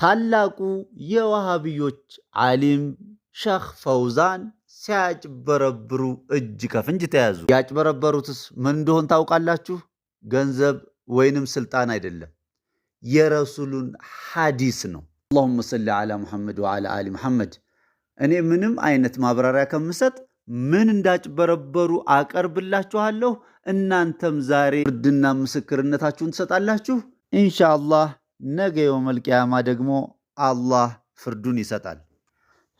ታላቁ የዋሃቢዮች ዓሊም ሼኽ ፈውዛን ሲያጭበረብሩ እጅ ከፍንጅ ተያዙ። ያጭበረበሩትስ ምን እንደሆን ታውቃላችሁ? ገንዘብ ወይንም ስልጣን አይደለም፣ የረሱሉን ሐዲስ ነው። አላሁመ ሰሊ ዐላ ሙሐመድ ወዐላ አሊ ሙሐመድ። እኔ ምንም አይነት ማብራሪያ ከምሰጥ ምን እንዳጭበረበሩ አቀርብላችኋለሁ። እናንተም ዛሬ ፍርድና ምስክርነታችሁን ትሰጣላችሁ። ኢንሻአላህ ነገ የውመል ቂያማ ደግሞ አላህ ፍርዱን ይሰጣል።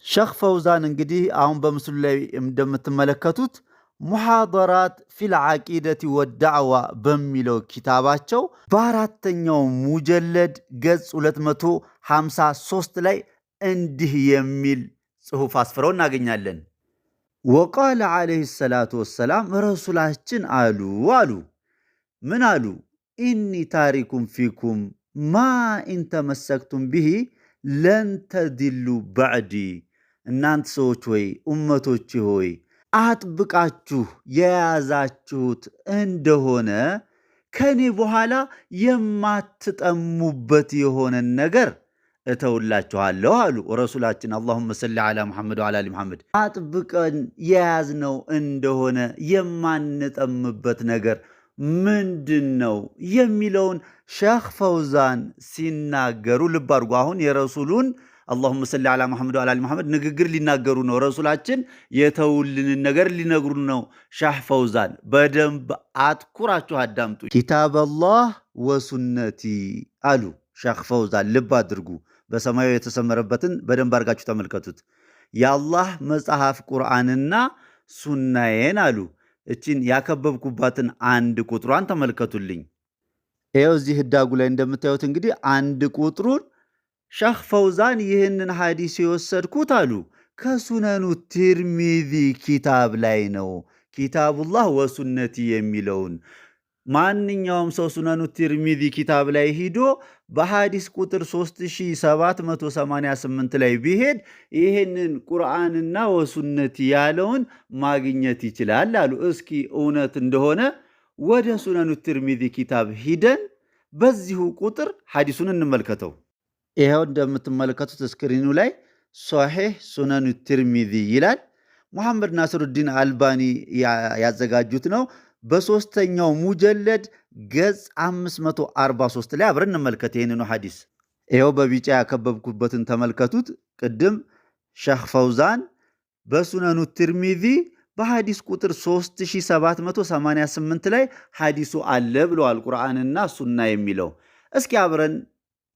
ሼኽ ፈውዛን እንግዲህ አሁን በምስሉ ላይ እንደምትመለከቱት ሙሐደራት ፊል ዓቂደቲ ወዳዕዋ በሚለው ኪታባቸው በአራተኛው ሙጀለድ ገጽ 253 ላይ እንዲህ የሚል ጽሑፍ አስፍረው እናገኛለን። ወቃለ ዓለይሂ ሰላቱ ወሰላም ረሱላችን አሉ ምን አሉ? ኢኒ ታሪኩም ፊኩም ማ ኢንተመሰክቱም ብሂ ለን ተድሉ ባዕዲ። እናንተ ሰዎች ሆይ ኡመቶች ሆይ አጥብቃችሁ የያዛችሁት እንደሆነ ከኔ በኋላ የማትጠሙበት የሆነን ነገር እተውላችኋለሁ አሉ ረሱላችን። አላሁመ ሰሊ ዐላ ሙሐመድ ወዐላ አሊ ሙሐመድ። አጥብቀን የያዝነው እንደሆነ የማንጠምበት ነገር ምንድን ነው የሚለውን ሼኽ ፈውዛን ሲናገሩ ልብ አድርጉ። አሁን የረሱሉን አላሁመ ሰሊ ዐላ ሙሐመድ ወዐላ አሊ ሙሐመድ ንግግር ሊናገሩ ነው። ረሱላችን የተውልንን ነገር ሊነግሩ ነው። ሼኽ ፈውዛን በደንብ አትኩራችሁ አዳምጡ። ኪታበላህ ወሱነቲ አሉ ሼኽ ፈውዛን። ልብ አድርጉ። በሰማያዊ የተሰመረበትን በደንብ አድርጋችሁ ተመልከቱት። የአላህ መጽሐፍ ቁርአንና ሱናዬን አሉ። እቺን ያከበብኩባትን አንድ ቁጥሯን ተመልከቱልኝ። ይኸው እዚህ ህዳጉ ላይ እንደምታዩት እንግዲህ አንድ ቁጥሩን ሼኽ ፈውዛን ይህንን ሐዲስ የወሰድኩት አሉ ከሱነኑ ትርሚዚ ኪታብ ላይ ነው። ኪታቡላህ ወሱነቲ የሚለውን ማንኛውም ሰው ሱነኑ ትርሚዚ ኪታብ ላይ ሂዶ በሐዲስ ቁጥር 3788 ላይ ቢሄድ ይህንን ቁርአንና ወሱነቲ ያለውን ማግኘት ይችላል አሉ። እስኪ እውነት እንደሆነ ወደ ሱነኑ ትርሚዚ ኪታብ ሂደን በዚሁ ቁጥር ሐዲሱን እንመልከተው። ይኸው እንደምትመለከቱት ስክሪኑ ላይ ሶሒህ ሱነኑ ትርሚዚ ይላል። ሙሐመድ ናስሩዲን አልባኒ ያዘጋጁት ነው። በሶስተኛው ሙጀለድ ገጽ 543 ላይ አብረን እንመልከት ይህንኑ ሐዲስ። ይኸው በቢጫ ያከበብኩበትን ተመልከቱት። ቅድም ሼኽ ፈውዛን በሱነኑ ትርሚዚ በሐዲስ ቁጥር 3788 ላይ ሐዲሱ አለ ብለዋል፣ ቁርአንና ሱና የሚለው። እስኪ አብረን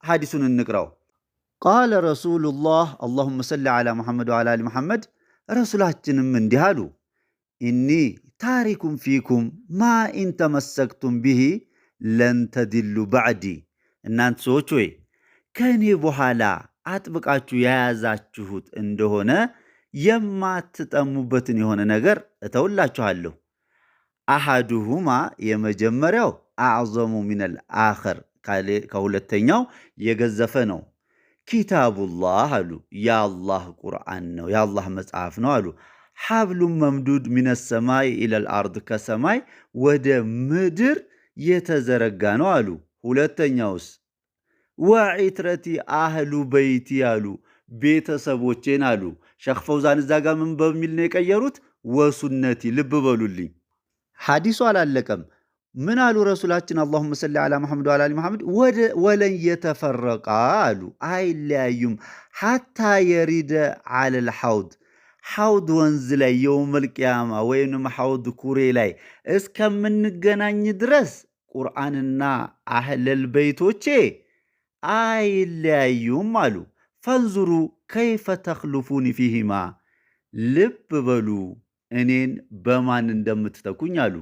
ሐዲሱን እንቅራው። ቃለ ረሱሉላህ አላሁመ ሰሊ ዐላ ሙሐመድ ወዐላ አሊ ሙሐመድ። ረሱላችንም እንዲህ አሉ ኢኒ ታሪኩም ፊኩም ማ ኢንተመሰክቱም ብሂ ለን ተድሉ ባዕዲ። እናንተ ሰዎች ሆይ ከእኔ በኋላ አጥብቃችሁ የያዛችሁት እንደሆነ የማትጠሙበትን የሆነ ነገር እተውላችኋለሁ። አሐዱሁማ የመጀመሪያው አዕዘሙ ሚነል አኸር ከሁለተኛው የገዘፈ ነው። ኪታቡላህ አሉ የአላህ ቁርአን ነው፣ የአላህ መጽሐፍ ነው አሉ። ሐብሉን መምዱድ ሚነ ሰማይ ኢለል አርድ ከሰማይ ወደ ምድር የተዘረጋ ነው አሉ። ሁለተኛውስ ወዒትረቲ አህሉ በይቲ አሉ ቤተሰቦቼን አሉ። ሼኽ ፈውዛን እዛ ጋር ምን በሚል ነው የቀየሩት? ወሱነቲ። ልብ በሉልኝ፣ ሐዲሱ አላለቀም። ምን አሉ ረሱላችን? አላሁመ ሰሊ ዐላ ሙሐመድ ወዐላ አሊ ሙሐመድ ወለን የተፈረቃ አሉ አይለያዩም። ሐታ የሪደ ዐለል ሐውድ ሐውድ ወንዝ ላይ የውመል ቂያማ ወይም ሐውድ ኩሬ ላይ እስከምንገናኝ ድረስ ቁርአንና አህለል በይቶቼ አይለያዩም አሉ። ፈንዙሩ ከይፈ ተኽሉፉኒ ፊሂማ፣ ልብ በሉ እኔን በማን እንደምትተኩኝ አሉ።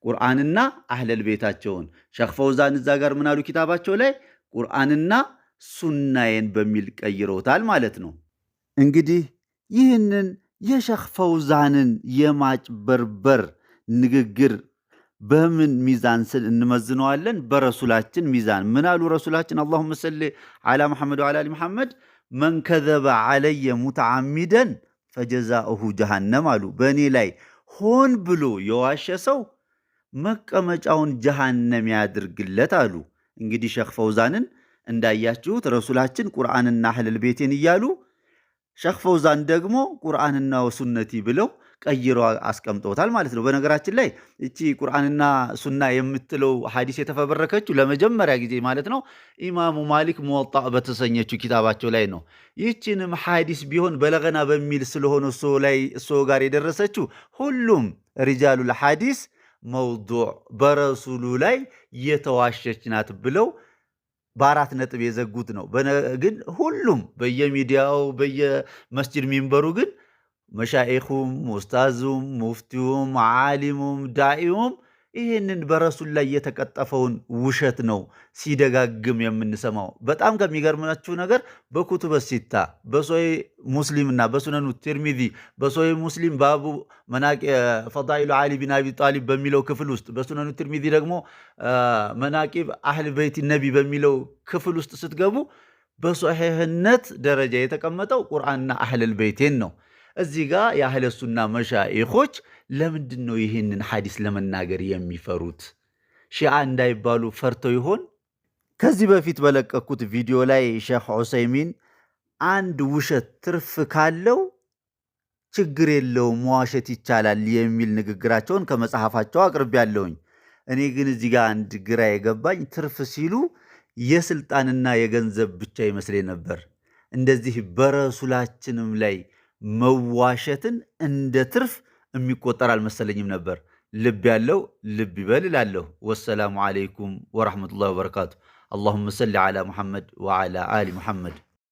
ቁርአንና አህለል ቤታቸውን ሼኽ ፈውዛን እዛ ጋር ምን አሉ? ኪታባቸው ላይ ቁርአንና ሱናዬን በሚል ቀይረውታል ማለት ነው። እንግዲህ ይህንን የሼኽ ፈውዛንን የማጭበርበር ንግግር በምን ሚዛን ስል እንመዝነዋለን? በረሱላችን ሚዛን። ምን አሉ ረሱላችን? አላሁመ ሰሊ ዐላ ሙሐመድ ወዐላ አሊ ሙሐመድ መን ከዘበ ዐለየ ሙተዓሚደን ፈጀዛኡሁ ጀሃነም አሉ። በእኔ ላይ ሆን ብሎ የዋሸ ሰው መቀመጫውን ጀሃነም ያድርግለት አሉ። እንግዲህ ሼኽ ፈውዛንን እንዳያችሁት ረሱላችን ቁርአንና አህለል ቤቴን እያሉ ሸኽ ፈውዛን ደግሞ ቁርአንና ወሱነቲ ብለው ቀይረው አስቀምጠውታል ማለት ነው። በነገራችን ላይ እቺ ቁርአንና ሱና የምትለው ሐዲስ የተፈበረከችው ለመጀመሪያ ጊዜ ማለት ነው ኢማሙ ማሊክ ሙወጣ በተሰኘችው ኪታባቸው ላይ ነው። ይህችንም ሐዲስ ቢሆን በለገና በሚል ስለሆነ እሱ ጋር የደረሰችው ሁሉም ሪጃሉል ሐዲስ መውዱዕ በረሱሉ ላይ የተዋሸች ናት ብለው በአራት ነጥብ የዘጉት ነው። ግን ሁሉም በየሚዲያው በየመስጂድ ሚንበሩ ግን መሻይኹም ኡስታዙም ሙፍቲውም ዓሊሙም ዳኢውም ይህንን በረሱል ላይ የተቀጠፈውን ውሸት ነው ሲደጋግም የምንሰማው። በጣም ከሚገርማችሁ ነገር በኩቱበ ሲታ በሶሒህ ሙስሊምና በሱነኑ ትርሚዚ በሶሒህ ሙስሊም ባቡ ፈዳኢሉ ዓሊ ቢን አቢ ጣሊብ በሚለው ክፍል ውስጥ በሱነኑ ትርሚዚ ደግሞ መናቂብ አህል በይቲ ነቢ በሚለው ክፍል ውስጥ ስትገቡ በሶሒህነት ደረጃ የተቀመጠው ቁርአንና አህለል በይቴን ነው። እዚህ ጋር የአህለ ሱና መሻይኾች ለምንድን ነው ይህንን ሐዲስ ለመናገር የሚፈሩት? ሺዓ እንዳይባሉ ፈርተው ይሆን? ከዚህ በፊት በለቀኩት ቪዲዮ ላይ ሼኽ ዑሰይሚን አንድ ውሸት ትርፍ ካለው ችግር የለውም መዋሸት ይቻላል የሚል ንግግራቸውን ከመጽሐፋቸው አቅርቤያለሁኝ። እኔ ግን እዚህ ጋር አንድ ግራ የገባኝ ትርፍ ሲሉ የስልጣንና የገንዘብ ብቻ ይመስለኝ ነበር። እንደዚህ በረሱላችንም ላይ መዋሸትን እንደ ትርፍ የሚቆጠር አልመሰለኝም ነበር። ልብ ያለው ልብ ይበል እላለሁ። ወሰላሙ ዓለይኩም ወረሕመቱላሂ ወበረካቱ። አላሁመ ሰሊ ዓላ ሙሐመድ ወዓላ አሊ ሙሐመድ።